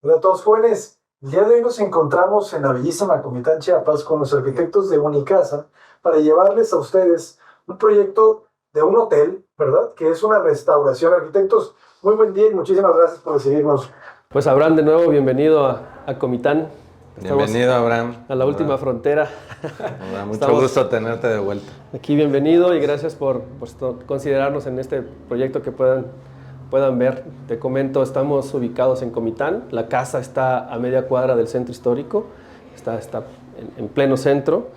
Hola a todos jóvenes, el día de hoy nos encontramos en la bellísima Comitán Chiapas con los arquitectos de Unicasa para llevarles a ustedes un proyecto de un hotel, ¿verdad? Que es una restauración. Arquitectos, muy buen día y muchísimas gracias por recibirnos. Pues Abraham, de nuevo, bienvenido a Comitán. Bienvenido, Abraham. A la última frontera. Mucho gusto tenerte de vuelta. Aquí, bienvenido y gracias por considerarnos en este proyecto que puedan ver. Te comento, estamos ubicados en Comitán. La casa está a media cuadra del centro histórico, está en pleno centro.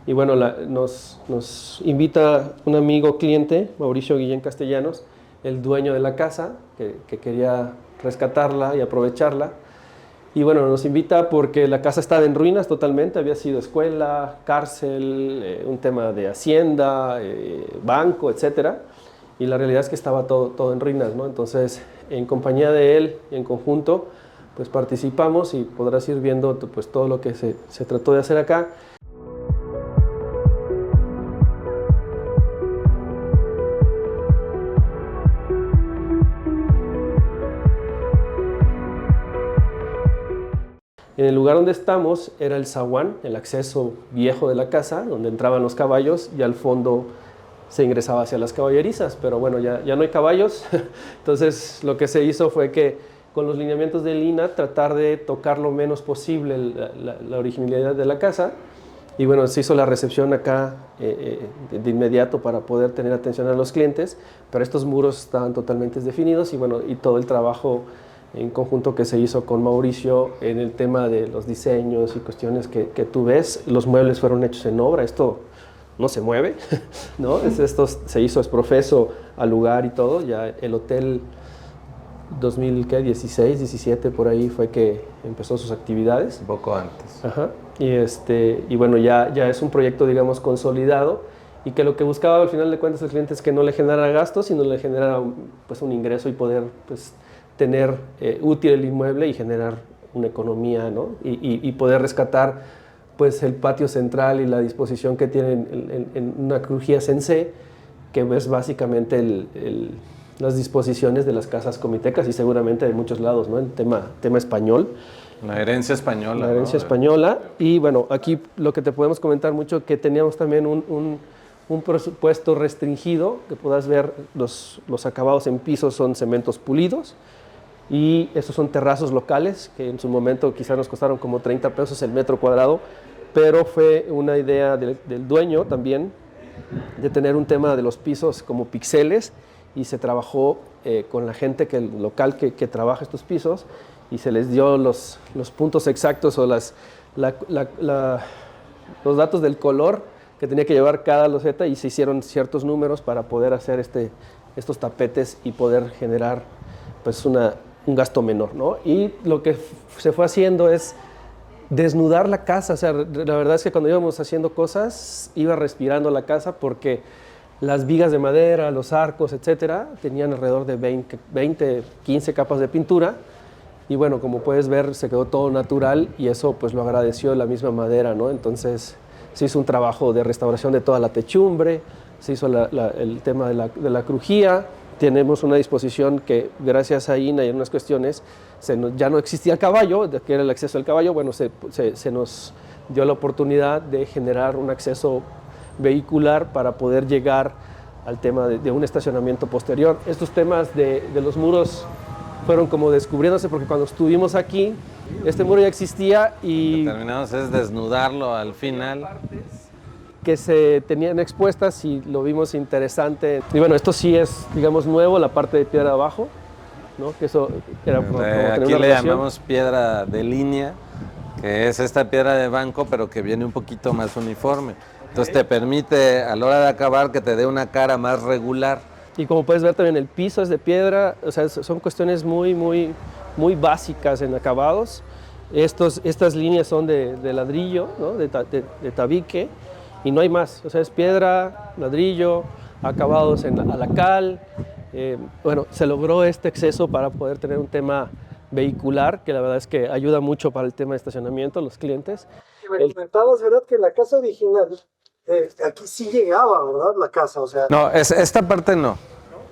Y bueno, nos invita un amigo cliente, Mauricio Guillén Castellanos, el dueño de la casa, que quería rescatarla y aprovecharla. Y bueno, nos invita porque la casa estaba en ruinas totalmente, había sido escuela, cárcel, un tema de hacienda, banco, etcétera. Y la realidad es que estaba todo en ruinas, ¿no? Entonces, en compañía de él y en conjunto, pues participamos y podrás ir viendo pues todo lo que se trató de hacer acá. En el lugar donde estamos era el zaguán, el acceso viejo de la casa, donde entraban los caballos, y al fondo se ingresaba hacia las caballerizas, pero bueno, ya no hay caballos. Entonces lo que se hizo fue que con los lineamientos del INAH tratar de tocar lo menos posible la originalidad de la casa, y bueno, se hizo la recepción acá de inmediato para poder tener atención a los clientes, pero estos muros estaban totalmente definidos y bueno, y todo el trabajo en conjunto que se hizo con Mauricio en el tema de los diseños y cuestiones que tú ves. Los muebles fueron hechos en obra, esto no se mueve, ¿no? Esto se hizo exprofeso al lugar y todo. Ya el hotel 2016, 17 por ahí fue que empezó sus actividades. Un poco antes. Ajá. Y bueno, ya es un proyecto, digamos, consolidado, y que lo que buscaba al final de cuentas el cliente es que no le generara gastos, sino le generara pues un ingreso y poder pues tener útil el inmueble y generar una economía, ¿no? Y poder rescatar pues el patio central y la disposición que tienen en una crujía sensé, que es básicamente las disposiciones de las casas comitecas y seguramente de muchos lados, ¿no? El tema español. La herencia española. La herencia española. Y bueno, aquí lo que te podemos comentar mucho, que teníamos también un presupuesto restringido, que puedas ver los acabados en pisos son cementos pulidos, y estos son terrazos locales que en su momento quizás nos costaron como 30 pesos el metro cuadrado, pero fue una idea del dueño también de tener un tema de los pisos como píxeles, y se trabajó con la gente local que trabaja estos pisos, y se les dio los puntos exactos o los datos del color que tenía que llevar cada loseta, y se hicieron ciertos números para poder hacer estos tapetes y poder generar pues un gasto menor, ¿no? Y lo que se fue haciendo es desnudar la casa. O sea, la verdad es que cuando íbamos haciendo cosas, iba respirando la casa, porque las vigas de madera, los arcos, etcétera, tenían alrededor de 20, 15 capas de pintura. Y bueno, como puedes ver, se quedó todo natural, y eso pues lo agradeció la misma madera, ¿no? Entonces se hizo un trabajo de restauración de toda la techumbre, se hizo el tema de la crujía. Tenemos una disposición que gracias a INAH y en unas cuestiones ya no existía el caballo, que era el acceso al caballo. Bueno, se nos dio la oportunidad de generar un acceso vehicular para poder llegar al tema de un estacionamiento posterior. Estos temas de los muros fueron como descubriéndose, porque cuando estuvimos aquí, este muro ya existía y lo que terminamos es desnudarlo al final, que se tenían expuestas, y lo vimos interesante. Y bueno, esto sí es, digamos, nuevo, la parte de piedra abajo, ¿no? Que eso era como aquí le llamamos piedra de línea, que es esta piedra de banco, pero que viene un poquito más uniforme. Entonces te permite a la hora de acabar que te dé una cara más regular. Y como puedes ver también el piso es de piedra. O sea, son cuestiones muy básicas en acabados. Estas líneas son de ladrillo, ¿no? de tabique, y no hay más. O sea, es piedra, ladrillo, acabados a la cal. Bueno, se logró este acceso para poder tener un tema vehicular, que la verdad es que ayuda mucho para el tema de estacionamiento, los clientes. Y me comentabas, ¿verdad?, que la casa original, aquí sí llegaba, ¿verdad?, la casa, o sea... No, esta parte no,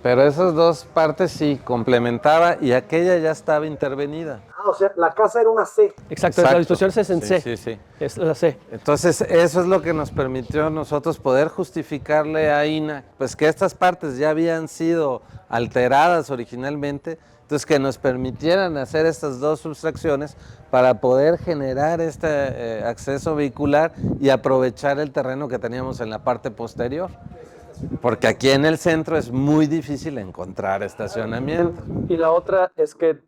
pero esas dos partes sí, complementaba, y aquella ya estaba intervenida. o sea, la casa era una C. Exacto, la disposición es en Sí, C. sí, sí. Es la C. Entonces, eso es lo que nos permitió a nosotros poder justificarle a INAH, pues que estas partes ya habían sido alteradas originalmente, entonces que nos permitieran hacer estas dos sustracciones para poder generar este acceso vehicular y aprovechar el terreno que teníamos en la parte posterior. Porque aquí en el centro es muy difícil encontrar estacionamiento. Y la otra es que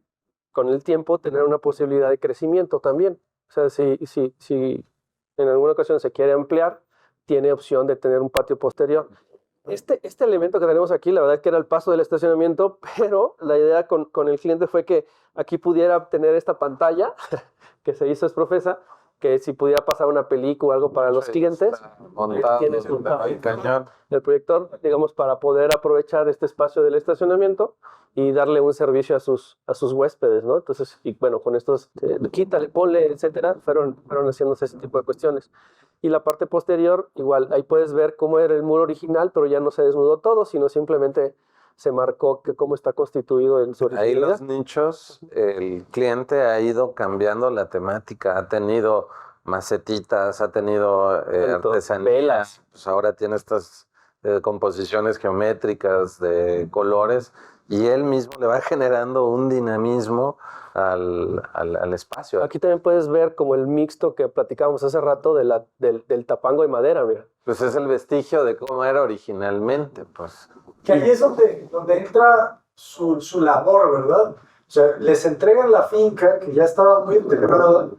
con el tiempo tener una posibilidad de crecimiento también. O sea, si en alguna ocasión se quiere ampliar, tiene opción de tener un patio posterior. Este elemento que tenemos aquí, la verdad es que era el paso del estacionamiento, pero la idea con el cliente fue que aquí pudiera tener esta pantalla que se hizo exprofesa, que si pudiera pasar una película o algo para los clientes, tienes montado el cañón. el proyector, digamos, para poder aprovechar este espacio del estacionamiento y darle un servicio a sus huéspedes, ¿no? Entonces, y bueno, con estos, quítale, ponle, etcétera, fueron haciéndose ese tipo de cuestiones. Y la parte posterior, igual, ahí puedes ver cómo era el muro original, pero ya no se desnudó todo, sino simplemente se marcó que cómo está constituido en su Ahí originalidad. los nichos, el cliente ha ido cambiando la temática, ha tenido macetitas, ha tenido artesanía, velas. pues ahora tiene estas composiciones geométricas de colores y él mismo le va generando un dinamismo al espacio. Aquí también puedes ver como el mixto que platicábamos hace rato del tapango de madera, mira. Pues es el vestigio de cómo era originalmente, pues. Que ahí es donde entra su labor, ¿verdad? O sea, les entregan la finca que ya estaba muy deteriorada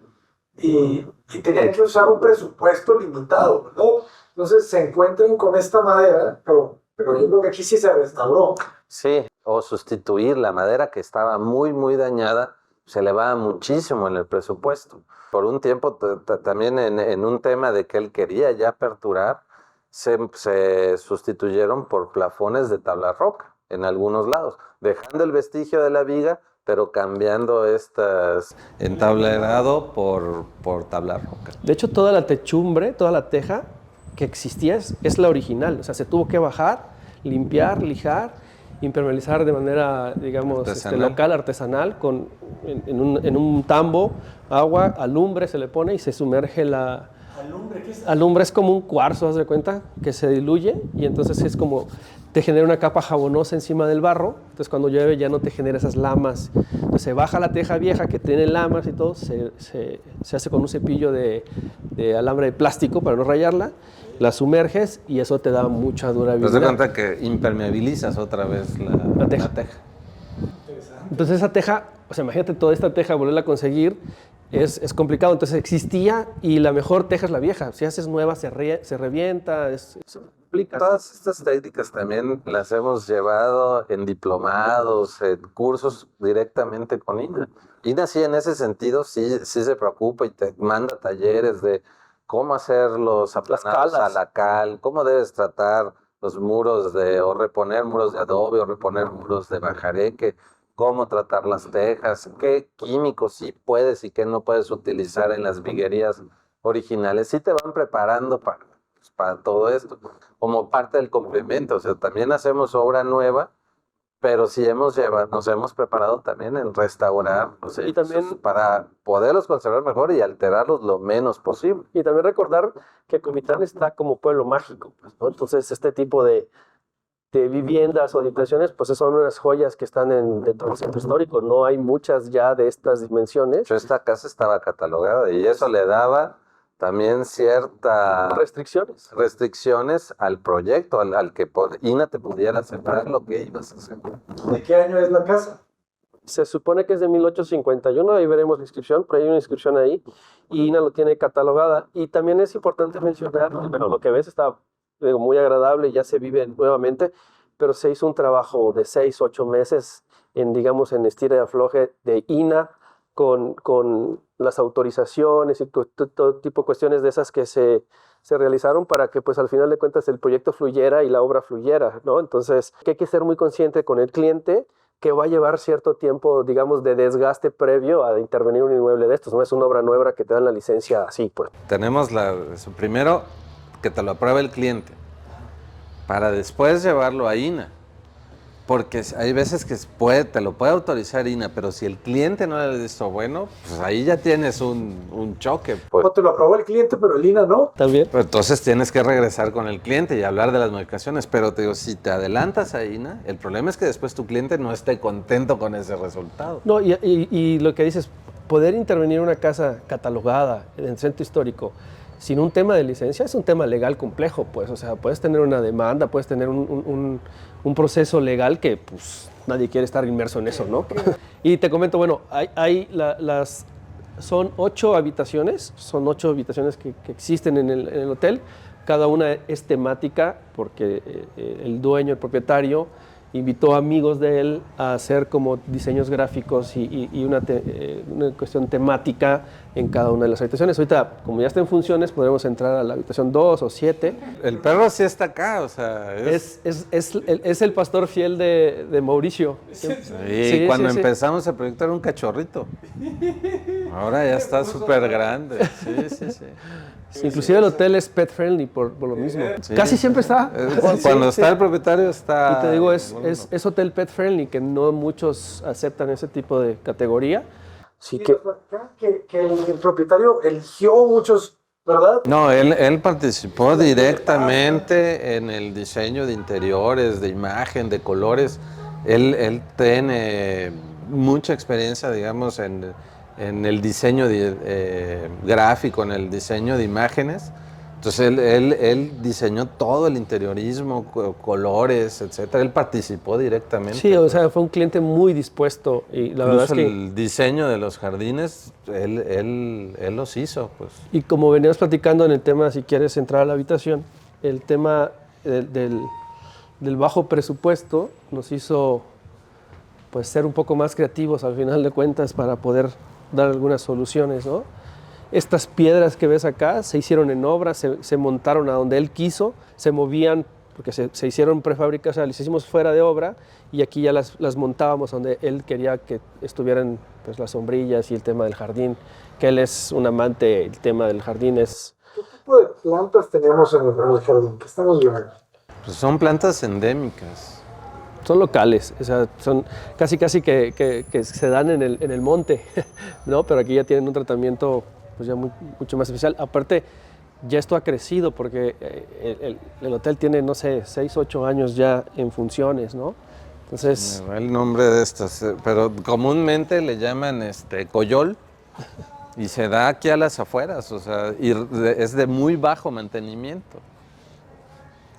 y tenían que usar un presupuesto limitado, ¿verdad? Entonces se encuentran con esta madera, pero yo creo que aquí sí se restauró. Sí, o sustituir la madera que estaba muy, muy dañada, se elevaba muchísimo en el presupuesto. Por un tiempo también en un tema de que él quería ya aperturar, se sustituyeron por plafones de tabla roca en algunos lados, dejando el vestigio de la viga, pero cambiando estas entablerado por tabla roca. De hecho, toda la techumbre, toda la teja que existía es la original. O sea, se tuvo que bajar, limpiar, lijar, impermeabilizar de manera, digamos, local, artesanal, en un tambo, agua, alumbre se le pone y se sumerge la... ¿Alumbre qué es? Alumbre es como un cuarzo, haz de cuenta, que se diluye y entonces es como te genera una capa jabonosa encima del barro. Entonces cuando llueve ya no te genera esas lamas. Entonces se baja la teja vieja que tiene lamas y todo, se hace con un cepillo de alambre de plástico para no rayarla, la sumerges y eso te da mucha durabilidad. Te das cuenta que impermeabilizas otra vez la teja. Entonces esa teja, o sea, imagínate toda esta teja, volverla a conseguir, es complicado. Entonces existía y la mejor teja es la vieja. Si haces nueva se revienta, se complica. Todas estas técnicas también las hemos llevado en diplomados, en cursos directamente con INAH. INAH sí, en ese sentido, sí se preocupa y te manda talleres de cómo hacer los aplanados a la cal, cómo debes tratar los muros o reponer muros de adobe o reponer muros de bajareque, cómo tratar las tejas, qué químicos sí puedes y qué no puedes utilizar en las viguerías originales. Sí te van preparando para todo esto, como parte del complemento. O sea, también hacemos obra nueva, pero sí nos hemos preparado también en restaurar, o sea, y también, para poderlos conservar mejor y alterarlos lo menos posible. Y también recordar que Comitán está como pueblo mágico, pues, ¿no? Entonces este tipo de viviendas o habitaciones, pues son unas joyas que están dentro del centro histórico. No hay muchas ya de estas dimensiones. Esta casa estaba catalogada y eso le daba también ciertas restricciones al proyecto, al que INAH te pudiera aceptar lo que ibas a hacer. ¿De qué año es la casa? Se supone que es de 1851, ahí veremos la inscripción, pero hay una inscripción ahí y INAH lo tiene catalogada. Y también es importante mencionar, bueno, lo que ves está muy agradable, ya se vive nuevamente, pero se hizo un trabajo de 6, 8 meses en estira y afloje de INAH con las autorizaciones y todo tipo de cuestiones de esas que se realizaron para que pues al final de cuentas el proyecto fluyera y la obra fluyera, ¿no? Entonces hay que ser muy consciente con el cliente que va a llevar cierto tiempo, digamos, de desgaste previo a intervenir un inmueble de estos. No es una obra nueva que te dan la licencia así, pues. Tenemos primero que te lo apruebe el cliente, para después llevarlo a INAH. Porque hay veces que te lo puede autorizar INA, pero si el cliente no le dice bueno, pues ahí ya tienes un choque. Pues. O te lo aprobó el cliente, pero el INA no. También. Pero entonces tienes que regresar con el cliente y hablar de las modificaciones. Pero te digo, si te adelantas a INA, el problema es que después tu cliente no esté contento con ese resultado. No, y lo que dices, poder intervenir en una casa catalogada en el centro histórico sin un tema de licencia es un tema legal complejo, pues, o sea, puedes tener una demanda, puedes tener un proceso legal que, pues, nadie quiere estar inmerso en eso, ¿no? Y te comento, bueno, son 8 habitaciones, que existen en el hotel, cada una es temática porque el dueño, el propietario, invitó amigos de él a hacer como diseños gráficos y una cuestión temática en cada una de las habitaciones. Ahorita, como ya está en funciones, podremos entrar a la habitación 2 o 7. El perro sí está acá, o sea... Es el pastor fiel de Mauricio. Sí, cuando empezamos el proyecto era un cachorrito. Ahora ya está súper grande. Sí. Inclusive el hotel es pet friendly por lo mismo. Sí. Casi siempre está. Cuando está el propietario está... Y te digo, es hotel pet friendly, que no muchos aceptan ese tipo de categoría. Sí, que el propietario eligió muchos, ¿verdad? No, él participó directamente en el diseño de interiores, de imagen, de colores. Él tiene mucha experiencia, digamos, en el diseño gráfico, en el diseño de imágenes. Entonces él diseñó todo el interiorismo, colores, etcétera. Él participó directamente. Sí, o sea, fue un cliente muy dispuesto y la verdad es que el diseño de los jardines, él los hizo, pues. Y como veníamos platicando en el tema, si quieres entrar a la habitación, el tema del bajo presupuesto nos hizo, pues, ser un poco más creativos al final de cuentas para poder dar algunas soluciones, ¿no? Estas piedras que ves acá se hicieron en obra, se montaron a donde él quiso, se movían porque se hicieron prefabricadas, o sea, las hicimos fuera de obra y aquí ya las montábamos donde él quería que estuvieran, pues, las sombrillas y el tema del jardín, que él es un amante, el tema del jardín es... ¿Qué tipo de plantas tenemos en el jardín? ¿Qué estamos viendo? Pues son plantas endémicas. Son locales, o sea, son casi que se dan en el monte, ¿no? Pero aquí ya tienen un tratamiento, pues, ya mucho más especial. Aparte, ya esto ha crecido porque el hotel tiene, no sé, 6, 8 años ya en funciones, ¿no? Entonces... Me va el nombre de estas, pero comúnmente le llaman coyol y se da aquí a las afueras, o sea, y es de muy bajo mantenimiento.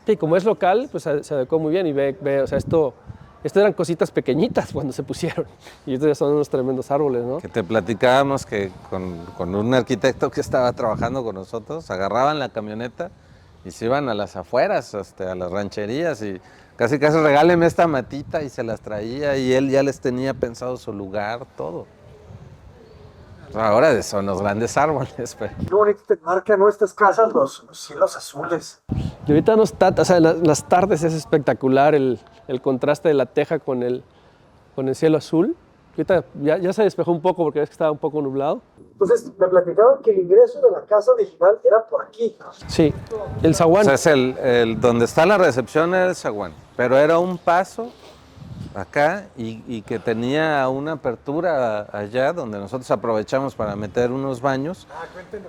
Sí, como es local, pues se adecuó muy bien y ve, o sea, esto eran cositas pequeñitas cuando se pusieron y estos ya son unos tremendos árboles, ¿no? Que te platicábamos que con un arquitecto que estaba trabajando con nosotros, agarraban la camioneta y se iban a las afueras, a las rancherías y casi regáleme esta matita y se las traía y él ya les tenía pensado su lugar, todo. Ahora son los grandes árboles. Pero... Qué bonito te marca nuestras casas los cielos azules. Y ahorita no está, o sea, las tardes es espectacular el contraste de la teja con el cielo azul. Ahorita ya se despejó un poco porque ves que estaba un poco nublado. Entonces me platicaban que el ingreso de la casa original era por aquí. Sí, el zaguán. O sea, es donde está la recepción era el zaguán, pero era un paso acá y que tenía una apertura allá donde nosotros aprovechamos para meter unos baños,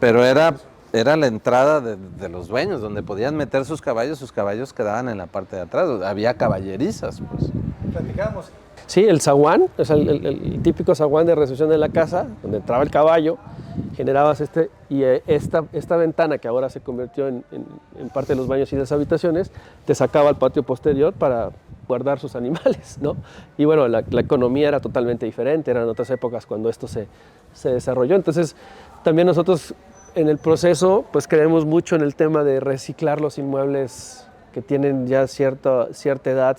pero era la entrada de los dueños, donde podían meter sus caballos quedaban en la parte de atrás, había caballerizas, pues. Platicamos. Sí, el zaguán, o sea, el típico zaguán de recepción de la casa, donde entraba el caballo, generabas y esta ventana que ahora se convirtió en parte de los baños y de las habitaciones, te sacaba al patio posterior para guardar sus animales, ¿no? Y bueno, la economía era totalmente diferente, eran otras épocas cuando esto se desarrolló. Entonces, también nosotros en el proceso, pues creemos mucho en el tema de reciclar los inmuebles que tienen ya cierta edad,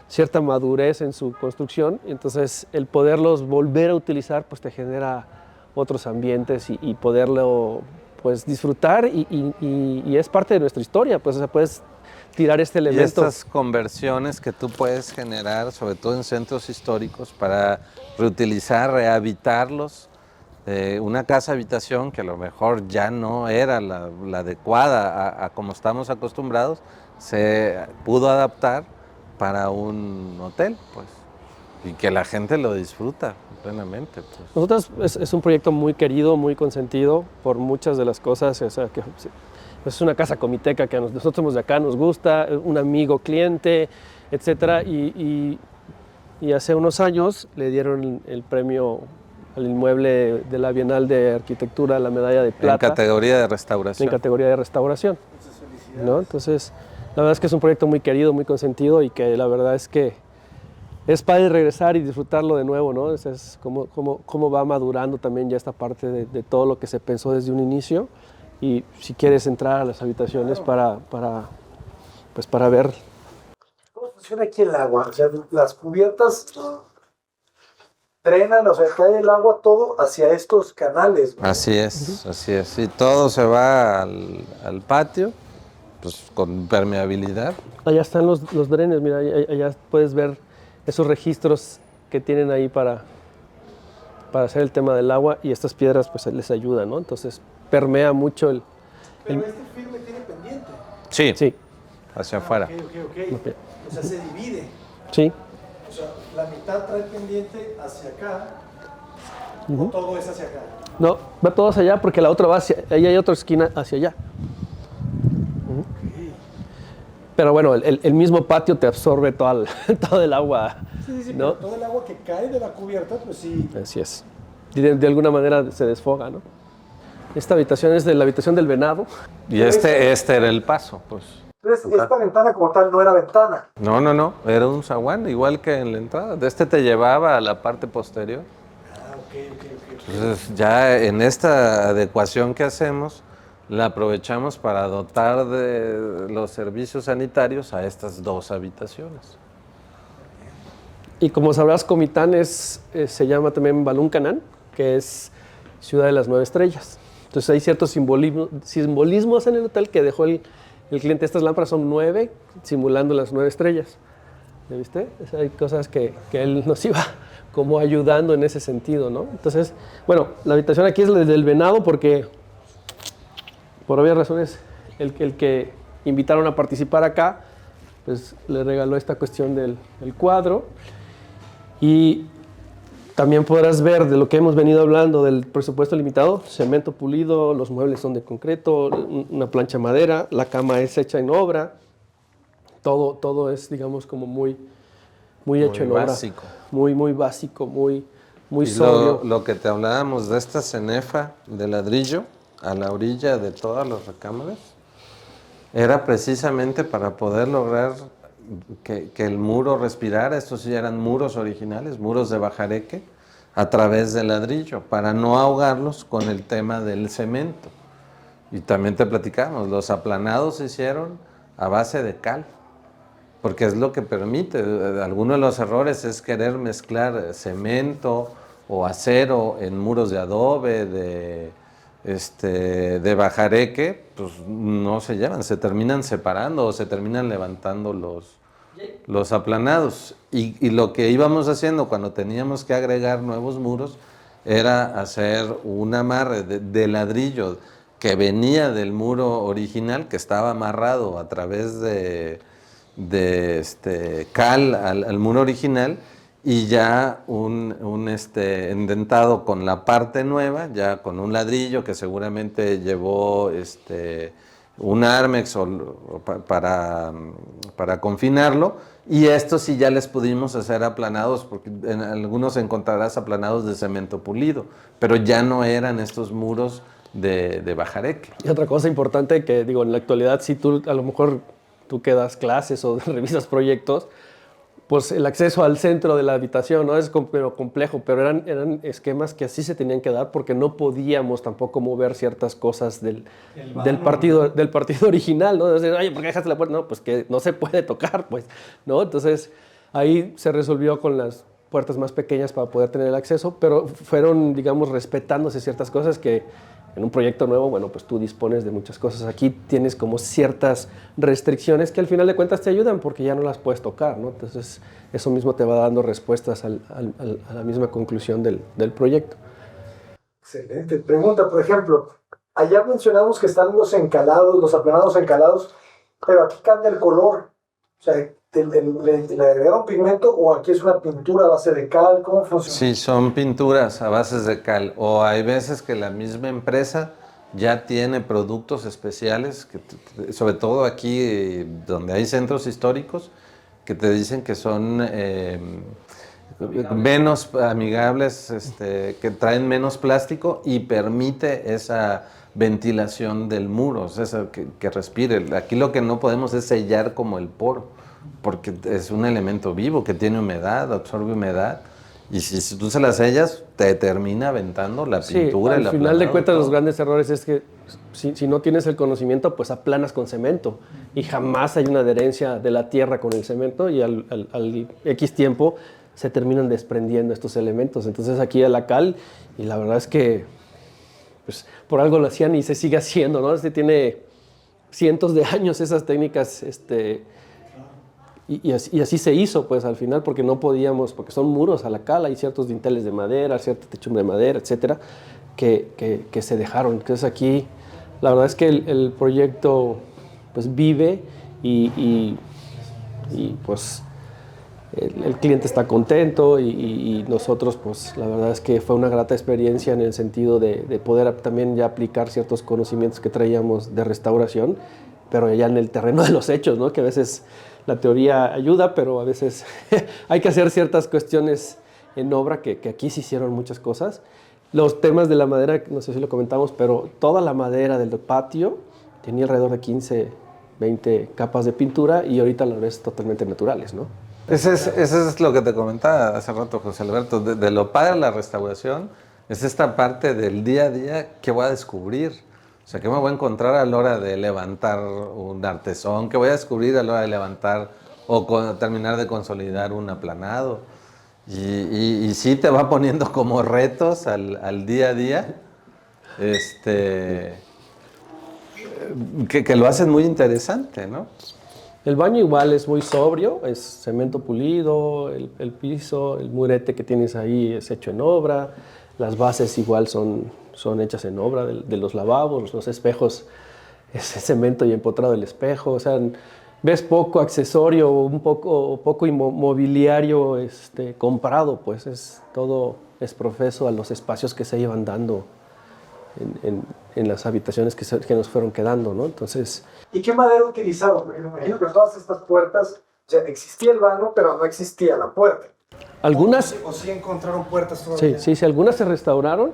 cierta madurez en su construcción. Entonces, el poderlos volver a utilizar, pues te genera otros ambientes y poderlo, pues, disfrutar y es parte de nuestra historia, pues, o sea, puedes tirar este elemento. Y estas conversiones que tú puedes generar, sobre todo en centros históricos, para reutilizar, rehabilitarlos, una casa habitación que a lo mejor ya no era la adecuada a como estamos acostumbrados, se pudo adaptar para un hotel, pues, y que la gente lo disfruta plenamente, pues. Nosotros es un proyecto muy querido, muy consentido por muchas de las cosas, o sea, que es una casa comiteca que a nosotros de acá nos gusta, un amigo cliente, etcétera, y hace unos años le dieron el premio al inmueble de la Bienal de Arquitectura, la medalla de plata. En categoría de restauración. En categoría de restauración, ¿no? Entonces, la verdad es que es un proyecto muy querido, muy consentido y que la verdad es que es padre regresar y disfrutarlo de nuevo, ¿no? Es cómo va madurando también ya esta parte de todo lo que se pensó desde un inicio. Y si quieres entrar a las habitaciones para ver. ¿Cómo funciona aquí el agua? O sea, las cubiertas drenan, o sea, cae el agua todo hacia estos canales, ¿no? Así es, así es. Y todo se va al patio, pues con permeabilidad. Allá están los drenes, mira, allá puedes ver esos registros que tienen ahí para hacer el tema del agua, y estas piedras pues les ayudan, ¿no? Entonces permea mucho el... Pero este firme tiene pendiente. Sí, Sí, hacia afuera. Ok. O sea, se divide. sí. O sea, la mitad trae pendiente hacia acá, o todo es hacia acá. No, va todo hacia allá porque la otra va hacia... Ahí hay otra esquina hacia allá. Pero bueno, el mismo patio te absorbe todo el agua. Sí, ¿no? pero todo el agua que cae de la cubierta, pues sí. Así es. Y de alguna manera se desfoga, ¿no? Esta habitación es la habitación del venado. Y este era el paso, pues. Entonces, esta ventana como tal no era ventana. No, era un zaguán, igual que en la entrada. De este te llevaba a la parte posterior. Ok. Entonces, ya en esta adecuación que hacemos, la aprovechamos para dotar de los servicios sanitarios a estas dos habitaciones. Y como sabrás, Comitán se llama también Balún-Canán, que es Ciudad de las 9 Estrellas. Entonces hay ciertos simbolismos en el hotel que dejó el cliente. Estas lámparas son 9, simulando las 9 estrellas. ¿Ya viste? Hay cosas que él nos iba como ayudando en ese sentido, ¿no? Entonces, bueno, la habitación aquí es la del venado porque, por obvias razones, el que invitaron a participar acá, pues le regaló esta cuestión del cuadro. Y también podrás ver de lo que hemos venido hablando del presupuesto limitado: cemento pulido, los muebles son de concreto, una plancha de madera, la cama es hecha en obra, todo es, digamos, como muy hecho en básico. obra. Muy básico, muy Y sobrio. lo que te hablábamos de esta cenefa de ladrillo a la orilla de todas las recámaras era precisamente para poder lograr que el muro respirara. Estos sí eran muros originales, muros de bajareque, a través del ladrillo, para no ahogarlos con el tema del cemento. Y también te platicamos, los aplanados se hicieron a base de cal, porque es lo que permite. Algunos de los errores es querer mezclar cemento o acero en muros de adobe, de bajareque, pues no se llevan, se terminan separando o se terminan levantando los aplanados. Y lo que íbamos haciendo cuando teníamos que agregar nuevos muros era hacer un amarre de ladrillo que venía del muro original, que estaba amarrado a través de cal al muro original, y ya un endentado con la parte nueva, ya con un ladrillo que seguramente llevó un Armex para confinarlo, y estos sí ya les pudimos hacer aplanados, porque en algunos encontrarás aplanados de cemento pulido, pero ya no eran estos muros de bajareque. Y otra cosa importante que, digo, en la actualidad, si tú a lo mejor tú que das clases o revisas proyectos, pues el acceso al centro de la habitación, ¿no? Es complejo, pero eran esquemas que así se tenían que dar porque no podíamos tampoco mover ciertas cosas del partido original, ¿no? Entonces, oye, ¿por qué dejaste la puerta? No, pues que no se puede tocar, pues, ¿no? Entonces ahí se resolvió con las puertas más pequeñas para poder tener el acceso, pero fueron, digamos, respetándose ciertas cosas que en un proyecto nuevo, bueno, pues tú dispones de muchas cosas. Aquí tienes como ciertas restricciones que al final de cuentas te ayudan porque ya no las puedes tocar, ¿no? Entonces eso mismo te va dando respuestas a la misma conclusión del proyecto. Excelente. Pregunta, por ejemplo, allá mencionamos que están los encalados, los aplanados encalados, pero aquí cambia el color. O sea, ¿Le agregaron pigmento o aquí es una pintura a base de cal? ¿Cómo funciona? Sí, son pinturas a bases de cal. O hay veces que la misma empresa ya tiene productos especiales, sobre todo aquí donde hay centros históricos, que te dicen que son menos amigables, que traen menos plástico y permite esa ventilación del muro, o sea, que respire. Aquí lo que no podemos es sellar como el poro, porque es un elemento vivo que tiene humedad, absorbe humedad. Y si tú se las sellas, te termina aventando la pintura. Al final de cuentas, los grandes errores es que si no tienes el conocimiento, pues aplanas con cemento. Y jamás hay una adherencia de la tierra con el cemento y al X tiempo se terminan desprendiendo estos elementos. Entonces aquí a la cal, y la verdad es que pues, por algo lo hacían y se sigue haciendo, ¿no? Tiene cientos de años esas técnicas, y así se hizo, pues, al final, porque no podíamos, porque son muros a la cal, hay ciertos dinteles de madera, cierta techumbre de madera, etcétera, que se dejaron. Entonces aquí, la verdad es que el proyecto, pues, vive y pues, el cliente está contento y nosotros, pues, la verdad es que fue una grata experiencia en el sentido de poder también ya aplicar ciertos conocimientos que traíamos de restauración, pero ya en el terreno de los hechos, ¿no? Que a veces la teoría ayuda, pero a veces hay que hacer ciertas cuestiones en obra que aquí se hicieron muchas cosas. Los temas de la madera, no sé si lo comentamos, pero toda la madera del patio tenía alrededor de 15, 20 capas de pintura y ahorita la ves totalmente naturales, ¿no? Ese es lo que te comentaba hace rato, José Alberto, de lo padre de la restauración, es esta parte del día a día que voy a descubrir. O sea, ¿qué me voy a encontrar a la hora de levantar un artesón? ¿Qué voy a descubrir a la hora de levantar o terminar de consolidar un aplanado? Y sí te va poniendo como retos al día a día, que lo hacen muy interesante, ¿no? El baño igual es muy sobrio, es cemento pulido, el piso, el murete que tienes ahí es hecho en obra, las bases igual son hechas en obra de los lavabos, los espejos es cemento y empotrado el espejo, o sea, ves poco accesorio, poco mobiliario comprado, pues todo es profeso a los espacios que se iban dando en las habitaciones que nos fueron quedando, ¿no? Entonces... ¿Y qué madera utilizaron? Porque me imagino que todas estas puertas, o sea, existía el vano, pero no existía la puerta. Algunas... ¿O sí encontraron puertas todavía? Sí, algunas se restauraron.